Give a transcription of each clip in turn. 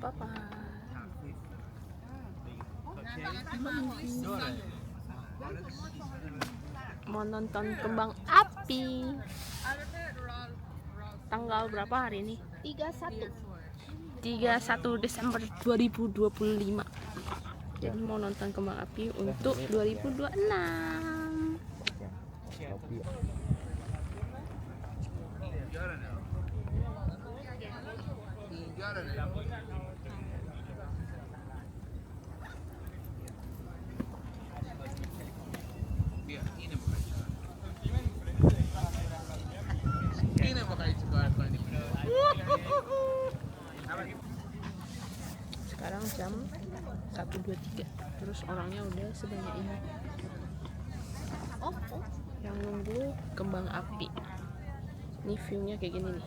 apa-apa. Mau nonton kembang api. Tanggal berapa hari ini? 31 Desember 2025. Jadi mau nonton kembang api untuk 2026. Sekarang jam 1.23. Terus orangnya udah sebanyak ini. Yang nunggu kembang api. Ini view-nya kayak gini nih.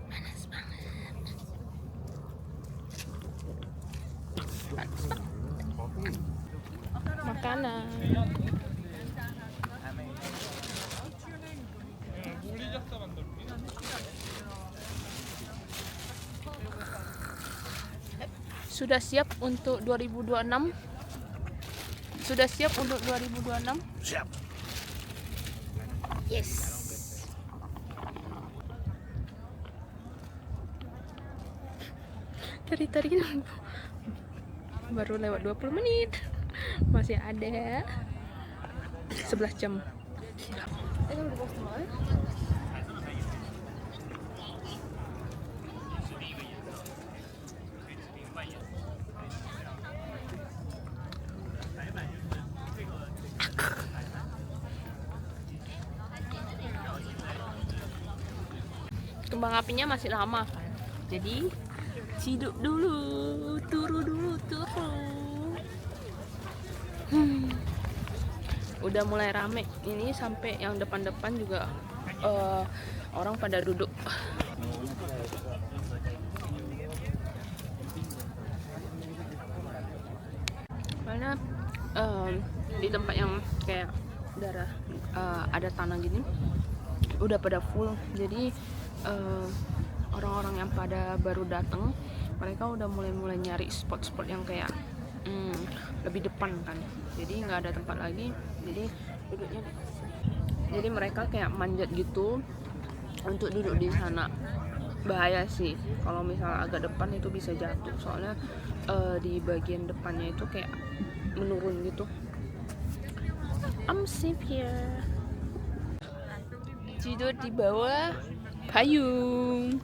Panas banget. Makanan. Sudah siap untuk 2026? Sudah siap untuk 2026? Siap. Yes. Tadi baru lewat 20 menit. Masih ada 11 jam. Kembang apinya masih lama kan, jadi ciduk dulu, turu dulu. Udah mulai rame ini, sampai yang depan-depan juga orang pada duduk. Karena di tempat yang kayak ada tanah gini udah pada full, jadi orang-orang yang pada baru datang mereka udah mulai nyari spot-spot yang kayak lebih depan kan, jadi nggak ada tempat lagi, jadi duduknya jadi mereka kayak manjat gitu untuk duduk di sana. Bahaya sih kalau misalnya agak depan, itu bisa jatuh, soalnya di bagian depannya itu kayak menurun gitu. I'm safe here. Tidur di bawah payung.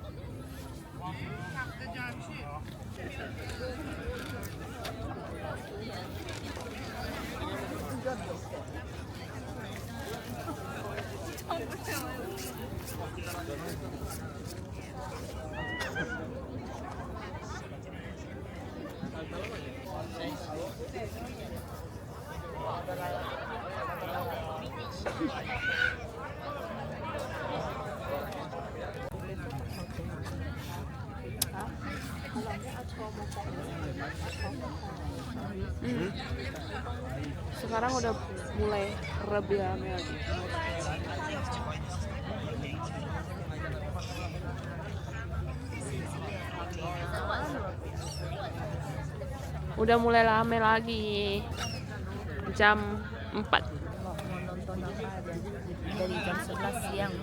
Sekarang udah mulai rame lagi. Udah mulai rame lagi. Jam 4. Nonton apa aja dari jam 11 siang.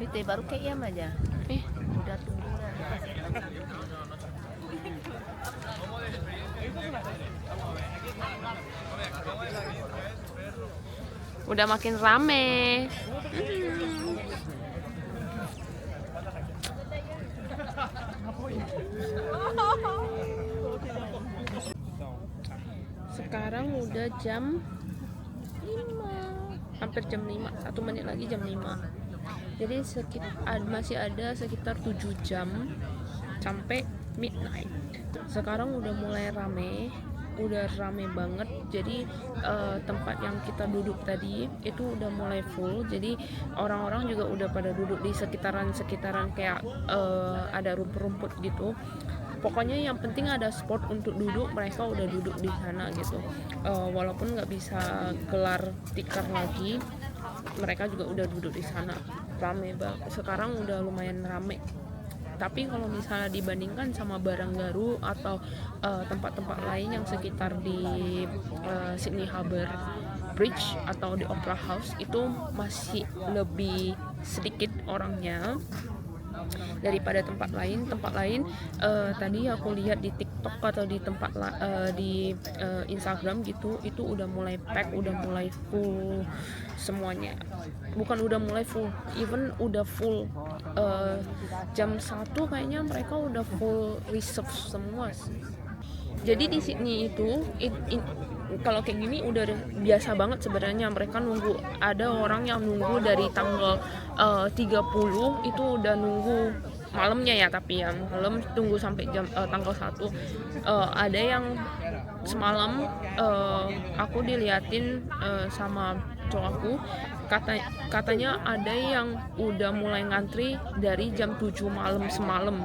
Itu baru kayak jam aja. Udah tunggu. Udah makin rame. Sekarang udah jam 5, hampir jam 5, 1 menit lagi jam 5. Jadi masih ada sekitar 7 jam sampai midnight. Sekarang udah mulai rame, udah rame banget. Jadi tempat yang kita duduk tadi itu udah mulai full. Jadi orang-orang juga udah pada duduk di sekitaran kayak ada rumput-rumput gitu. Pokoknya yang penting ada spot untuk duduk, mereka udah duduk di sana gitu. Walaupun nggak bisa gelar tikar lagi, mereka juga udah duduk di sana. sekarang udah lumayan rame. Tapi kalau misalnya dibandingkan sama Barangaru atau tempat-tempat lain yang sekitar di Sydney Harbour Bridge atau di Opera House, itu masih lebih sedikit orangnya daripada tempat lain. Tadi aku lihat di TikTok atau di di Instagram gitu, itu udah mulai pack, udah mulai full semuanya. Bukan udah mulai full, even udah full. Jam 1 kayaknya mereka udah full reserve semua sih. Jadi di Sydney itu kalau kayak gini udah biasa banget sebenarnya. Mereka nunggu, ada orang yang nunggu dari tanggal 30 itu udah nunggu malamnya ya, tapi yang malam tunggu sampai tanggal 1. Ada yang semalam aku diliatin sama cowokku, katanya ada yang udah mulai ngantri dari jam 7 malam semalam.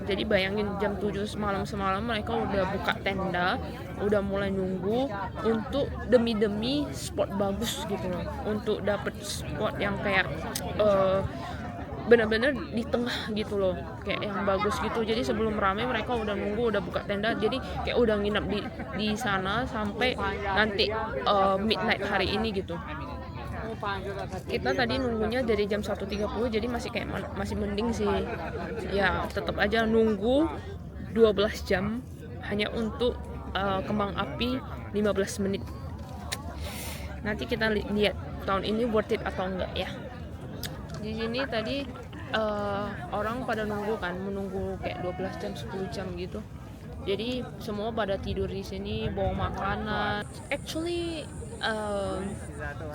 Jadi bayangin, jam 7 semalam mereka udah buka tenda, udah mulai nunggu untuk demi spot bagus gitu loh, untuk dapet spot yang kayak benar-benar di tengah gitu loh, kayak yang bagus gitu. Jadi sebelum rame mereka udah nunggu, udah buka tenda, jadi kayak udah nginep di sana sampai nanti midnight hari ini gitu. Kita tadi nunggunya dari jam 1.30, jadi masih kayak masih mending sih ya. Tetap aja nunggu 12 jam hanya untuk kembang api 15 menit. Nanti kita lihat tahun ini worth it atau enggak ya. Di sini tadi orang pada menunggu kayak 12 jam 10 jam gitu. Jadi semua pada tidur di sini, bawa makanan. Actually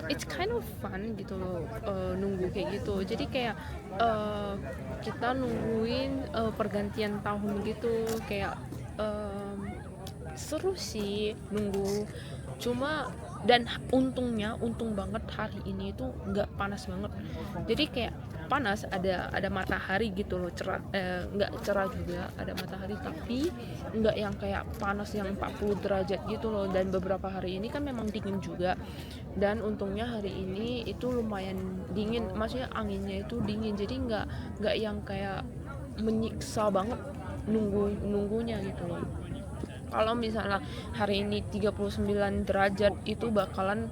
it's kind of fun gitu loh, nunggu kayak gitu. Jadi kayak kita nungguin pergantian tahun gitu, kayak seru sih nunggu. Cuma dan untung banget hari ini itu nggak panas banget. Jadi kayak panas, ada matahari gitu loh, cerah, nggak cerah juga, ada matahari, tapi nggak yang kayak panas yang 40 derajat gitu loh. Dan beberapa hari ini kan memang dingin juga, dan untungnya hari ini itu lumayan dingin, maksudnya anginnya itu dingin, jadi nggak yang kayak menyiksa banget nunggunya gitu loh. Kalau misalnya hari ini 39 derajat itu bakalan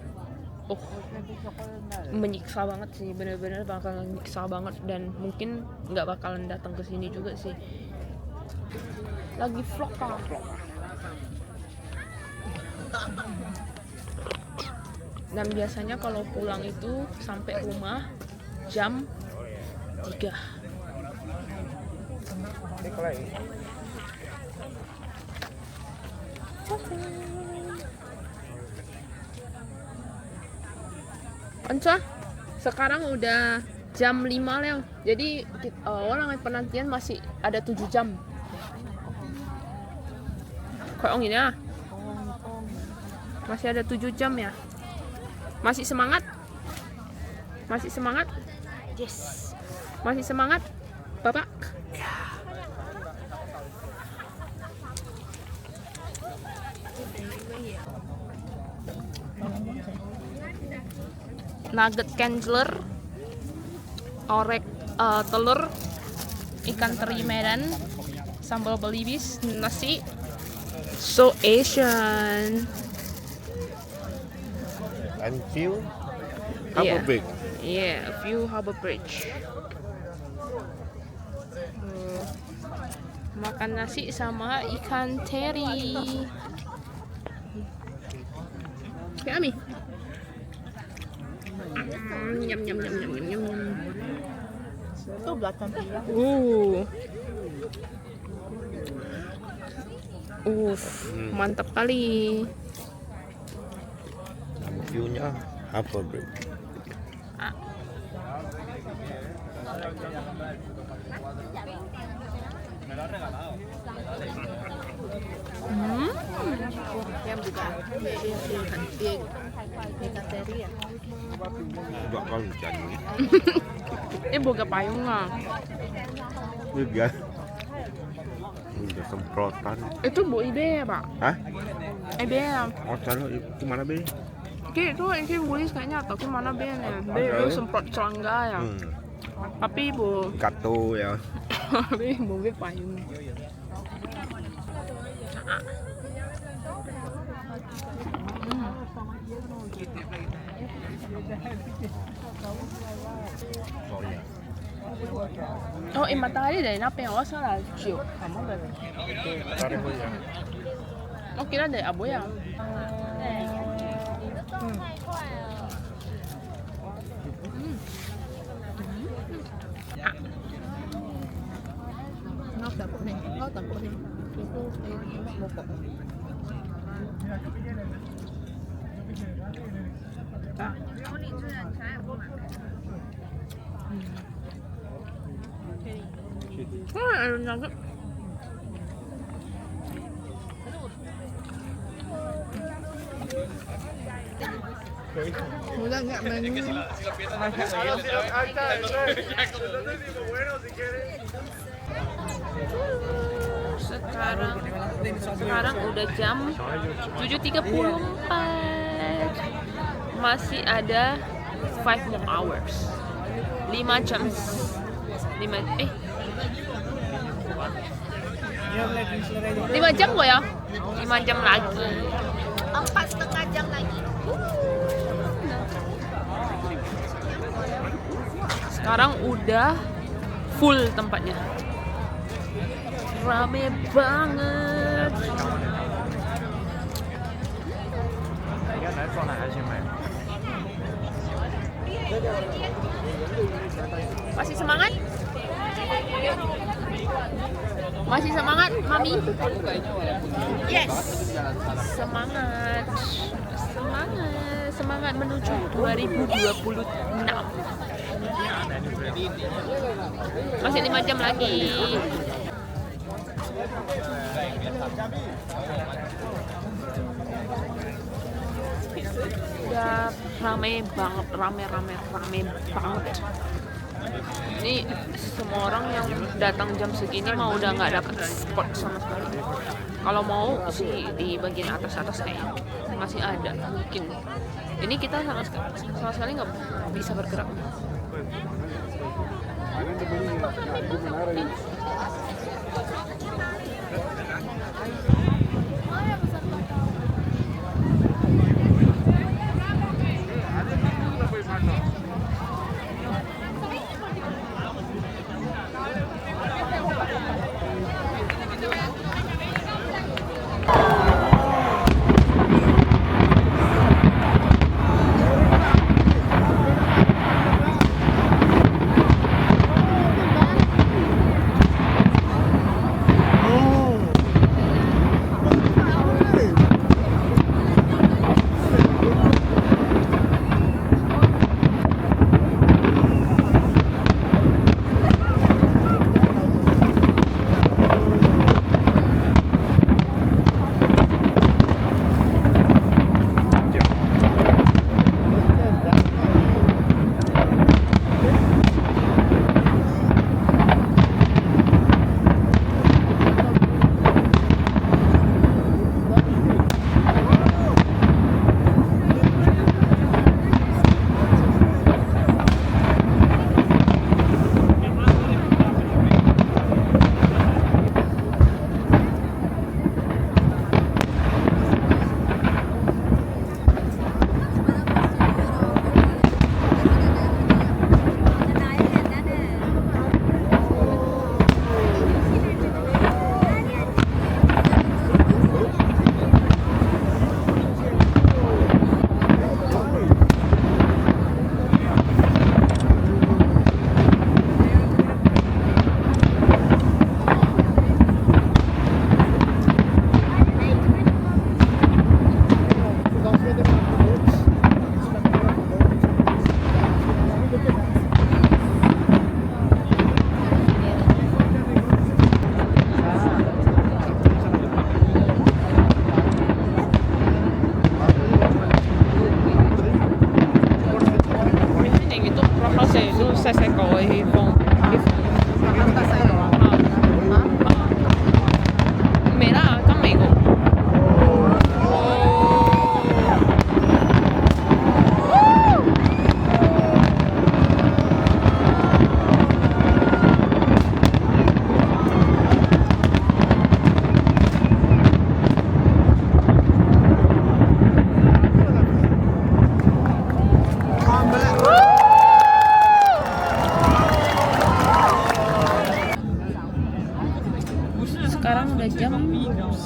menyiksa banget sih, bener-bener bakalan menyiksa banget, dan mungkin nggak bakalan datang ke sini juga sih. Lagi vlog kan? Dan biasanya kalau pulang itu sampai rumah jam 3. Anca, sekarang udah jam 5 Leo. Jadi orang penantian masih ada 7 jam. Kayak ini ya. Masih ada 7 jam ya. Masih semangat? Masih semangat? Yes. Masih semangat, Bapak? Nugget Kenzler, orek telur, ikan teri Medan, sambal belibis, nasi. So Asian. And few Harbour Bridge. Yeah, a few Harbour Bridge. Makan nasi sama ikan teri. Kayak Ami. Nyam. Itu belakang dia. Mantap kali. View-nya Harbour Bridge. Yang juga ikan teri ya. Dua kali jadi. Boga payung lah. Ini dia. Udah semprotan. Itu Bu Ibe ya, Pak? Hah? Ibe ya. Oh, sana itu mana, Be? Ki itu Inky Bulis kayaknya atau gimana Ben ya? Ben itu semprot serangga ya. Tapi ibu, Kato ya. tapi ibu Ben payung. Oh, matahari dari nape yang osal lah, ciu. Oh, kira dari Abu ya. Ngon tập này, có tập này. Itu enak bokok. Enak. Udah nggak main. Sekarang udah jam 7.34. Masih ada 5 more hours. 5 jam. 5 jam kok ya? 5 jam lagi. 4,5 jam lagi. Sekarang udah full tempatnya. Rame banget. Masih semangat? Masih semangat, Mami? Yes. Semangat. Semangat. Semangat menuju 2026. Masih 5 jam lagi. Udah rame banget, rame banget. Ini semua orang yang datang jam segini mau udah nggak dapat spot sama sekali. Kalau mau sih di bagian atas kayaknya masih ada mungkin. Ini kita sama sekali nggak bisa bergerak.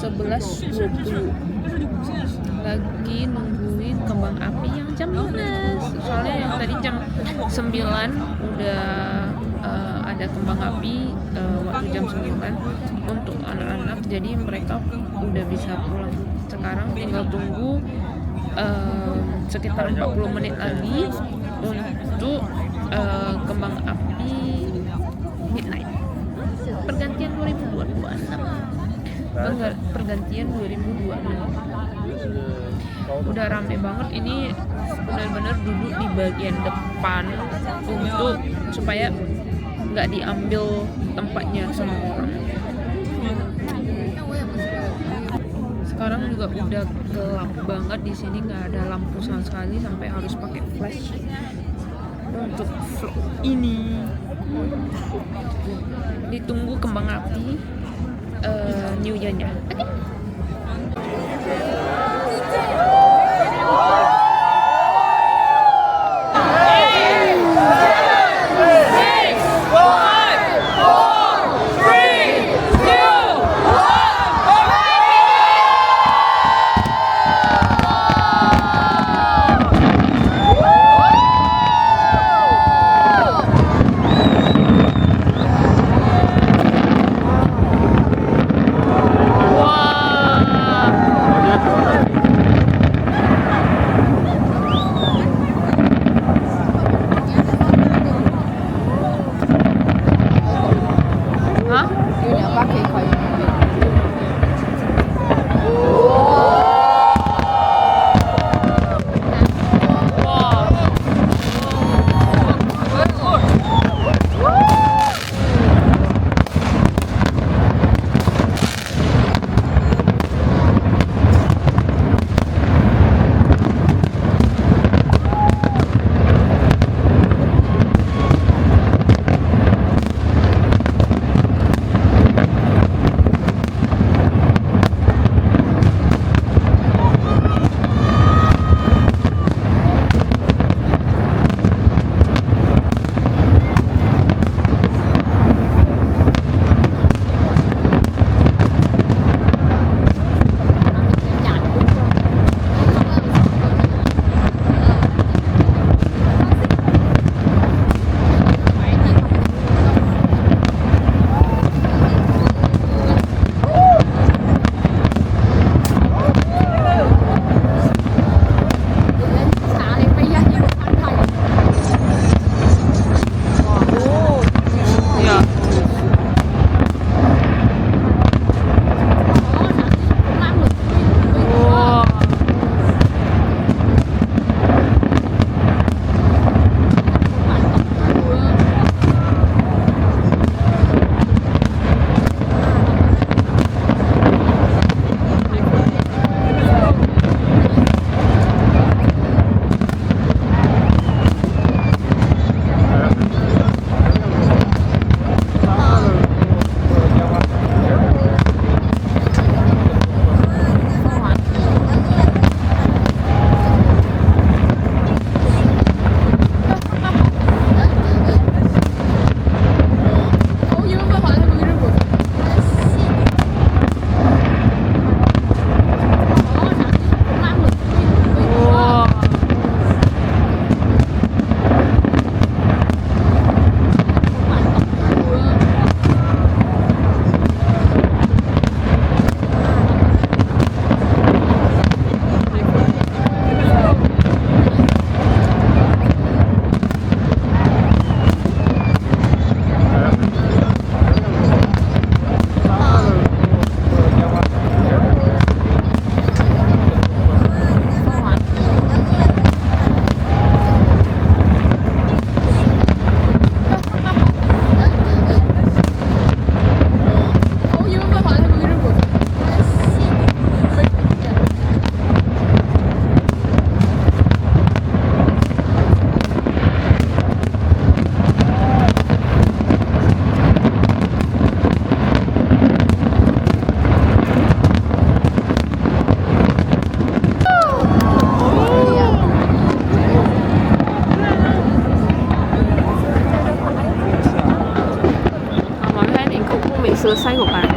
11.20 lagi nungguin kembang api yang jam 12. Soalnya yang tadi jam 9 udah ada kembang api waktu jam 9 untuk anak-anak, jadi mereka udah bisa pulang. Sekarang tinggal tunggu sekitar 40 menit lagi untuk kembang api midnight pergantian 2026. Pergantian 2026 udah rame banget. Ini benar-benar duduk di bagian depan untuk supaya nggak diambil tempatnya sama orang. Sekarang juga udah gelap banget di sini, nggak ada lampu sama sekali, sampai harus pakai flash untuk vlog ini. Ditunggu kembang api New Year-nya. Oke. selesai kok kan.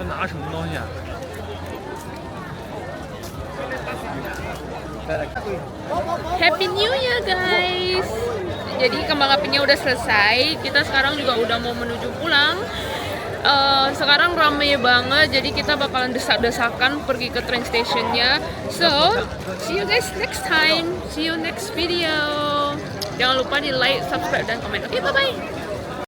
拿什么东西啊？ Happy New Year guys. Jadi kembang apinya udah selesai. Kita sekarang juga udah mau menuju pulang. Sekarang rame banget, jadi kita bakalan desak-desakan pergi ke train stationnya. So, see you guys next time. See you next video. Jangan lupa di like, subscribe, dan komen. Oke, bye-bye.